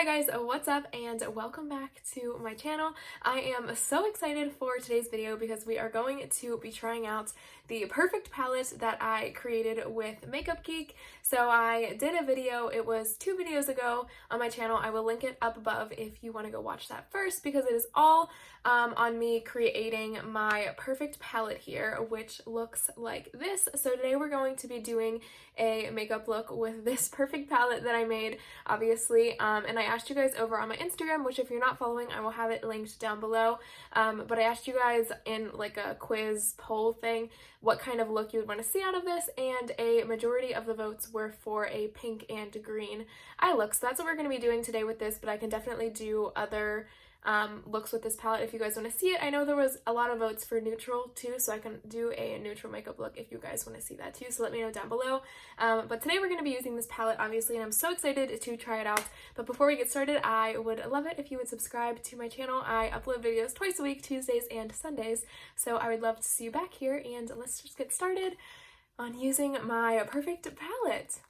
guys, what's up and welcome back to my channel. I am so excited for today's video because we are going to be trying out the perfect palette that I created with Makeup Geek. So I did a video, it was 2 videos ago on my channel. I will link it up above if you want to go watch that first because it is all on me creating my perfect palette here, which looks like this. So today we're going to be doing a makeup look with this perfect palette that I made, obviously, and I asked you guys over on my Instagram, which if you're not following, I will have it linked down below, but I asked you guys in like a quiz poll thing what kind of look you would want to see out of this, and a majority of the votes were for a pink and green eye look. So that's what we're going to be doing today with this, but I can definitely do other looks with this palette if you guys want to see it. I know there was a lot of votes for neutral too, so I can do a neutral makeup look if you guys want to see that too, so let me know down below. But today we're going to be using this palette, obviously, and I'm so excited to try it out. But before we get started, I would love it if you would subscribe to my channel. I upload videos twice a week, Tuesdays and Sundays, so I would love to see you back here, and let's just get started on using my perfect palette.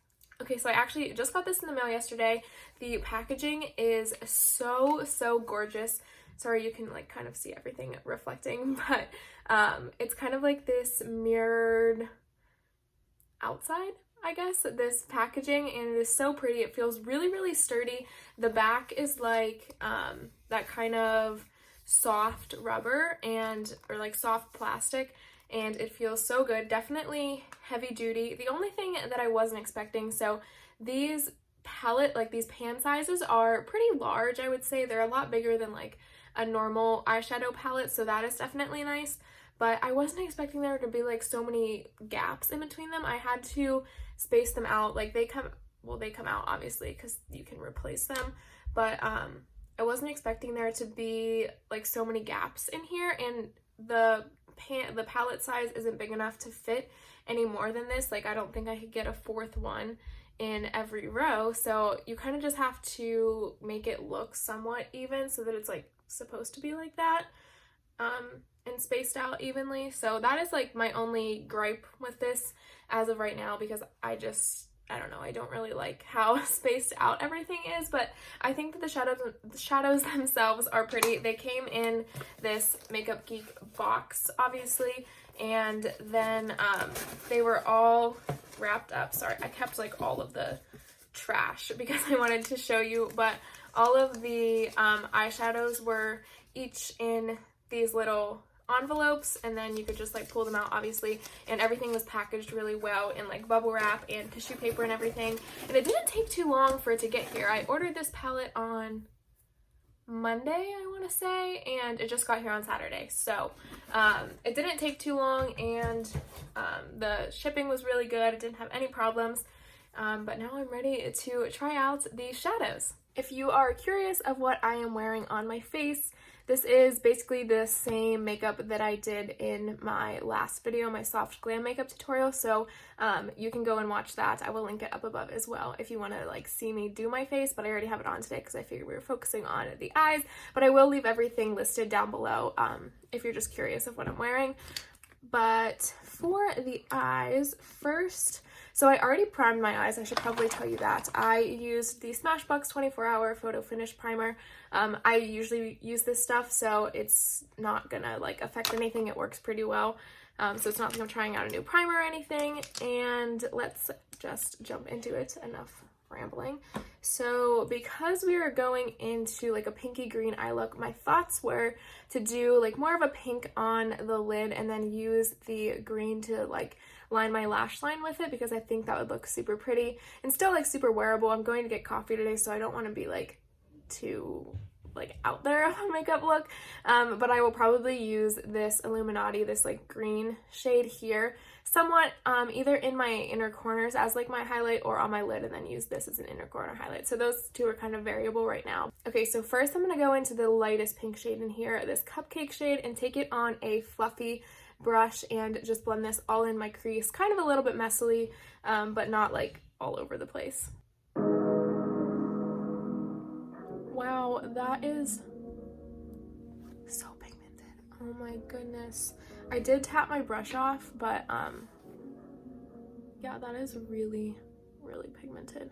Okay, so I actually just got this in the mail yesterday. The packaging is so gorgeous. Sorry, you can like kind of see everything reflecting, but it's kind of like this mirrored outside, I guess, this packaging, and it is so pretty. It feels really sturdy. The back is like that kind of soft rubber or like soft plastic, and it feels so good. Definitely heavy duty. The only thing that I wasn't expecting, so these these pan sizes are pretty large, I would say. They're a lot bigger than like a normal eyeshadow palette, so that is definitely nice, but I wasn't expecting there to be like so many gaps in between them. I had to space them out. Like they come out obviously because you can replace them, but I wasn't expecting there to be like so many gaps in here, and the palette size isn't big enough to fit any more than this. Like I don't think I could get a 4th one in every row, so you kind of just have to make it look somewhat even so that it's like supposed to be like that, and spaced out evenly. So that is like my only gripe with this as of right now, because I don't know, I don't really like how spaced out everything is, but I think that the shadows themselves are pretty. They came in this Makeup Geek box, obviously, and then they were all wrapped up. Sorry, I kept like all of the trash because I wanted to show you, but all of the eyeshadows were each in these little envelopes, and then you could just like pull them out, obviously, and everything was packaged really well in like bubble wrap and tissue paper and everything, and it didn't take too long for it to get here. I ordered this palette on Monday, I want to say, and it just got here on Saturday, so it didn't take too long, and the shipping was really good. It didn't have any problems, but now I'm ready to try out these shadows. If you are curious of what I am wearing on my face, this is basically the same makeup that I did in my last video, my soft glam makeup tutorial, so you can go and watch that. I will link it up above as well if you want to like see me do my face, but I already have it on today because I figured we were focusing on the eyes, but I will leave everything listed down below if you're just curious of what I'm wearing. But for the eyes first, so I already primed my eyes, I should probably tell you that. I used the Smashbox 24-hour Photo Finish Primer. I usually use this stuff, so it's not gonna like affect anything. It works pretty well. So it's not like I'm trying out a new primer or anything. And let's just jump into it. Enough rambling. So because we are going into like a pinky green eye look, my thoughts were to do like more of a pink on the lid and then use the green to like line my lash line with it, because I think that would look super pretty and still like super wearable. I'm going to get coffee today, so I don't want to be like too like out there of a makeup look, but I will probably use this Illuminating, this like green shade here, somewhat either in my inner corners as like my highlight or on my lid, and then use this as an inner corner highlight. So those two are kind of variable right now. Okay, so first I'm going to go into the lightest pink shade in here, this Cupcake shade, and take it on a fluffy brush and just blend this all in my crease, kind of a little bit messily, but not like all over the place. Wow, that is so pigmented. Oh my goodness. I did tap my brush off, but yeah, that is really pigmented.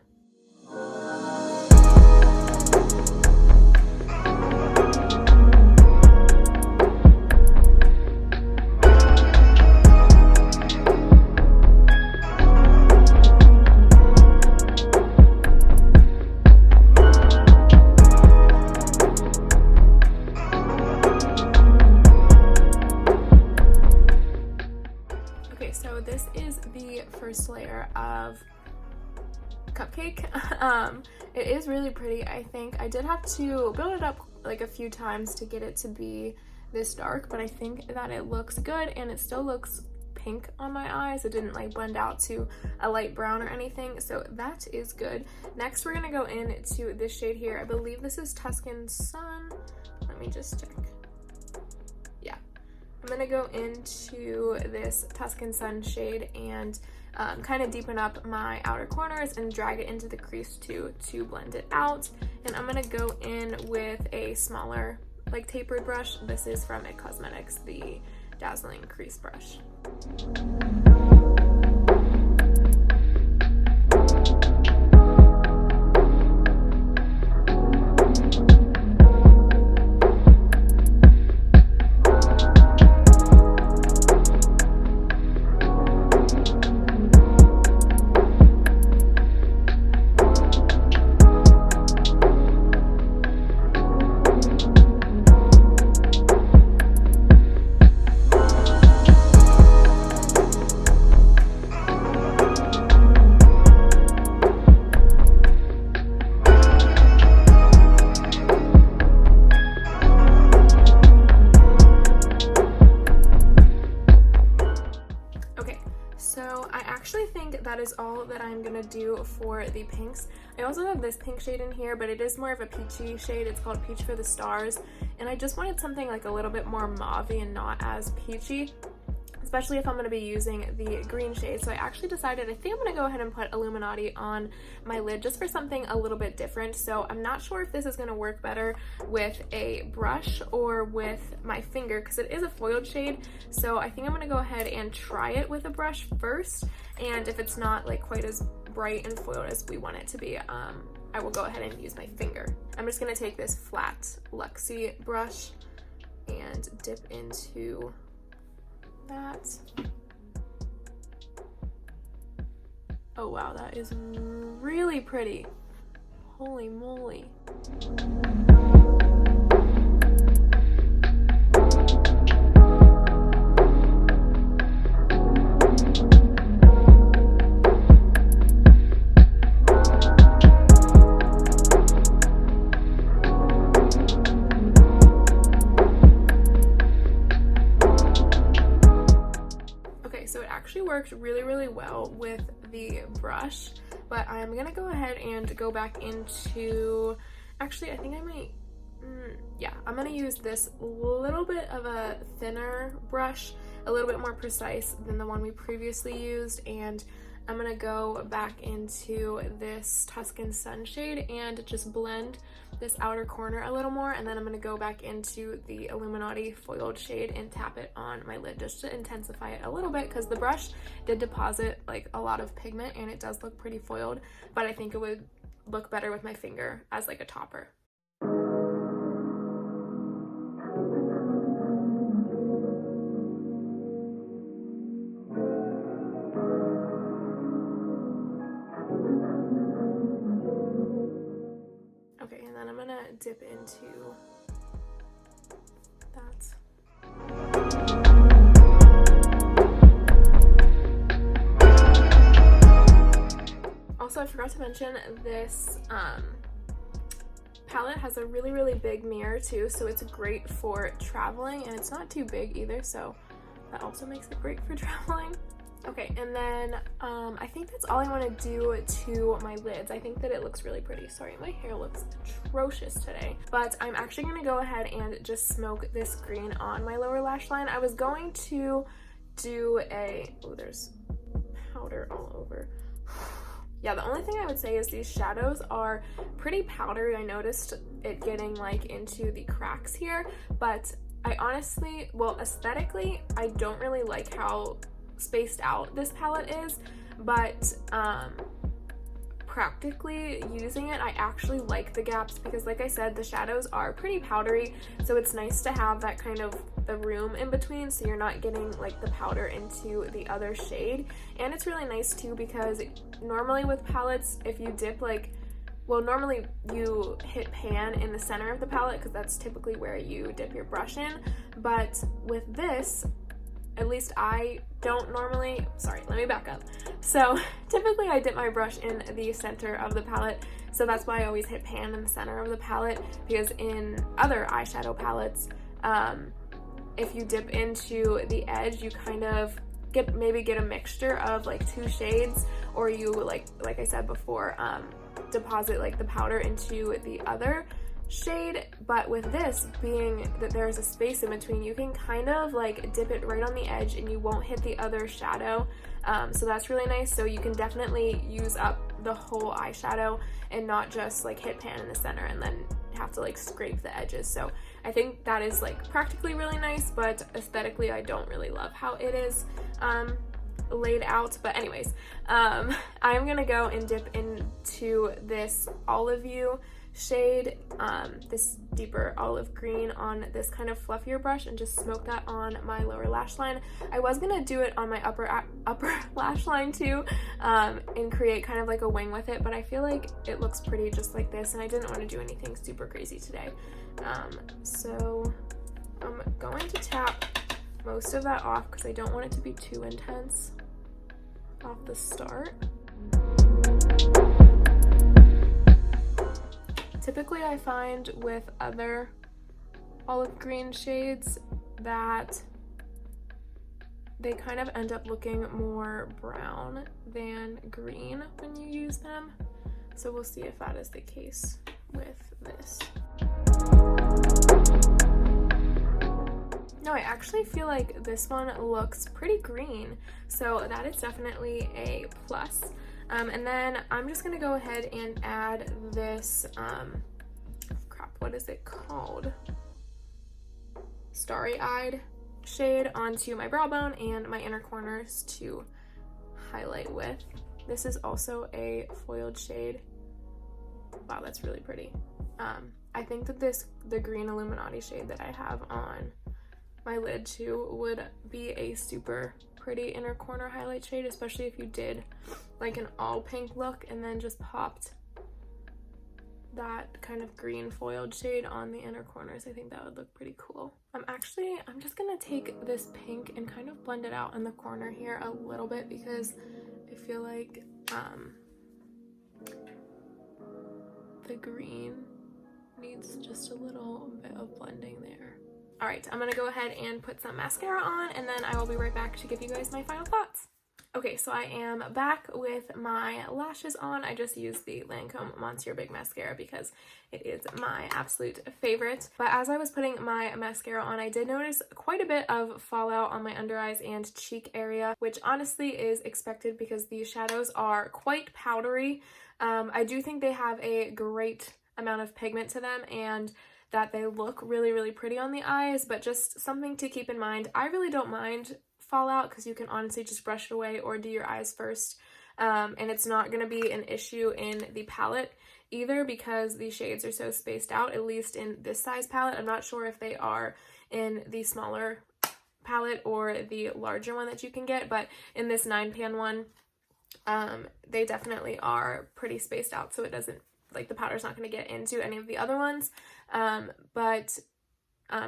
So this is the first layer of Cupcake. It is really pretty, I think. I did have to build it up like a few times to get it to be this dark, but I think that it looks good, and it still looks pink on my eyes. It didn't like blend out to a light brown or anything, so that is good. Next, we're gonna go into this shade here. I believe this is Tuscan Sun. Let me just check. Yeah. I'm gonna go into this Tuscan Sun shade and kind of deepen up my outer corners and drag it into the crease too to blend it out. And I'm gonna go in with a smaller, like tapered brush. This is from It Cosmetics, the Dazzling Crease Brush. That is all that I'm gonna do for the pinks. I also have this pink shade in here, but it is more of a peachy shade. It's called Peach for the Stars, and I just wanted something like a little bit more mauve-y and not as peachy, especially if I'm going to be using the green shade. So I actually decided I think I'm going to go ahead and put Illuminati on my lid just for something a little bit different. So I'm not sure if this is going to work better with a brush or with my finger, because it is a foiled shade. So I think I'm going to go ahead and try it with a brush first, and if it's not like quite as bright and foiled as we want it to be, I will go ahead and use my finger. I'm just going to take this flat Luxie brush and dip into that. Oh wow, that is really pretty. Holy moly. Worked really well with the brush, but I'm gonna go ahead and go back into, actually I think I might, yeah, I'm gonna use this little bit of a thinner brush, a little bit more precise than the one we previously used, and I'm gonna go back into this Tuscan Sun shade and just blend this outer corner a little more, and then I'm gonna go back into the Illuminati foiled shade and tap it on my lid just to intensify it a little bit, because the brush did deposit like a lot of pigment and it does look pretty foiled, but I think it would look better with my finger as like a topper. Dip into that. Also, I forgot to mention this palette has a really big mirror too, so it's great for traveling, and it's not too big either, so that also makes it great for traveling. Okay, and then I think that's all I want to do to my lids. I think that it looks really pretty. Sorry, my hair looks atrocious today. But I'm actually going to go ahead and just smoke this green on my lower lash line. I was going to do a... Oh, there's powder all over. Yeah, the only thing I would say is these shadows are pretty powdery. I noticed it getting like into the cracks here. But I honestly, well, aesthetically, I don't really like how spaced out this palette is, but practically using it, I actually like the gaps because, like I said, the shadows are pretty powdery, so it's nice to have that kind of the room in between so you're not getting like the powder into the other shade. And it's really nice too because normally with palettes, if you dip normally you hit pan in the center of the palette because that's typically where you dip your brush in, but with this, at least I don't normally, let me back up. So typically I dip my brush in the center of the palette, so that's why I always hit pan in the center of the palette, because in other eyeshadow palettes, if you dip into the edge, you kind of maybe get a mixture of like two shades, or you like I said before, deposit like the powder into the other shade. But with this being that there's a space in between, you can kind of like dip it right on the edge and you won't hit the other shadow, so that's really nice. So you can definitely use up the whole eyeshadow and not just like hit pan in the center and then have to like scrape the edges. So I think that is like practically really nice, but aesthetically I don't really love how it is laid out. But anyways, I'm gonna go and dip into this Olive You shade, this deeper olive green, on this kind of fluffier brush and just smoke that on my lower lash line. I was gonna do it on my upper lash line too, and create kind of like a wing with it, but I feel like it looks pretty just like this, and I didn't want to do anything super crazy today. So I'm going to tap most of that off because I don't want it to be too intense off the start. Typically I find with other olive green shades that they kind of end up looking more brown than green when you use them. So we'll see if that is the case with this. No, I actually feel like this one looks pretty green, so that is definitely a plus. And then I'm just gonna go ahead and add this, what is it called? Starry Eyed shade onto my brow bone and my inner corners to highlight with. This is also a foiled shade. Wow, that's really pretty. I think that the green Illuminati shade that I have on my lid too would be a super pretty inner corner highlight shade, especially if you did like an all pink look and then just popped that kind of green foiled shade on the inner corners. I think that would look pretty cool. I'm just gonna take this pink and kind of blend it out in the corner here a little bit because I feel like the green needs just a little bit of blending there. All right, I'm gonna go ahead and put some mascara on, and then I will be right back to give you guys my final thoughts. Okay, so I am back with my lashes on. I just used the Lancome Monsieur Big Mascara because it is my absolute favorite. But as I was putting my mascara on, I did notice quite a bit of fallout on my under eyes and cheek area, which honestly is expected because these shadows are quite powdery. I do think they have a great amount of pigment to them and that they look really, really pretty on the eyes, but just something to keep in mind. I really don't mind fallout because you can honestly just brush it away or do your eyes first, and it's not going to be an issue in the palette either because the shades are so spaced out, at least in this size palette. I'm not sure if they are in the smaller palette or the larger one that you can get, but in this 9-pan one, they definitely are pretty spaced out, so it doesn't, like, the powder's not going to get into any of the other ones, but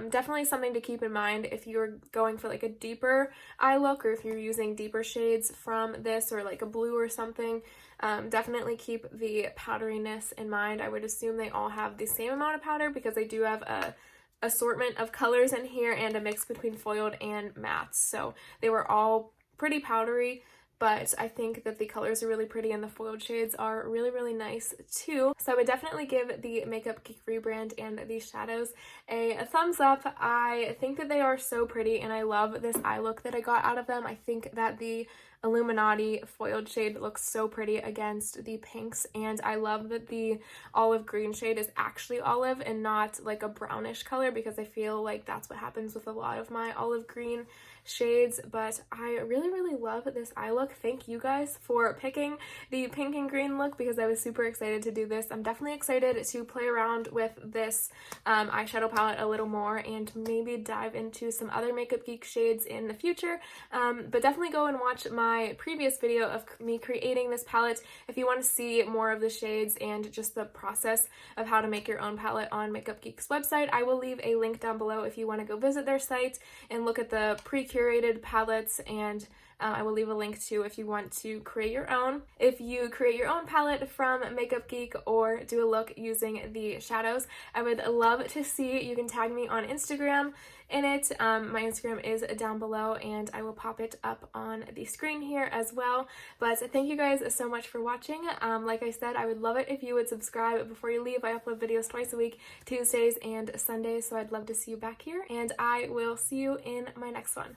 definitely something to keep in mind if you're going for like a deeper eye look, or if you're using deeper shades from this or like a blue or something. Definitely keep the powderiness in mind. I would assume they all have the same amount of powder because they do have a assortment of colors in here and a mix between foiled and mattes, so they were all pretty powdery. But I think that the colors are really pretty and the foiled shades are really, really nice too. So I would definitely give the Makeup Geek rebrand and these shadows a thumbs up. I think that they are so pretty and I love this eye look that I got out of them. I think that the Illuminati foiled shade looks so pretty against the pinks, and I love that the olive green shade is actually olive and not like a brownish color, because I feel like that's what happens with a lot of my olive green shades, but I really love this eye look. Thank you guys for picking the pink and green look because I was super excited to do this. I'm definitely excited to play around with this eyeshadow palette a little more and maybe dive into some other Makeup Geek shades in the future, but definitely go and watch my previous video of me creating this palette if you want to see more of the shades and just the process of how to make your own palette on Makeup Geek's website. I will leave a link down below if you want to go visit their site and look at the pre-curated palettes, and I will leave a link too if you want to create your own. If you create your own palette from Makeup Geek or do a look using the shadows, I would love to see. You can tag me on Instagram in it. My Instagram is down below and I will pop it up on the screen here as well. But thank you guys so much for watching. Like I said, I would love it if you would subscribe before you leave. I upload videos twice a week, Tuesdays and Sundays, so I'd love to see you back here, and I will see you in my next one.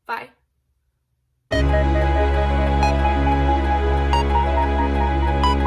Bye.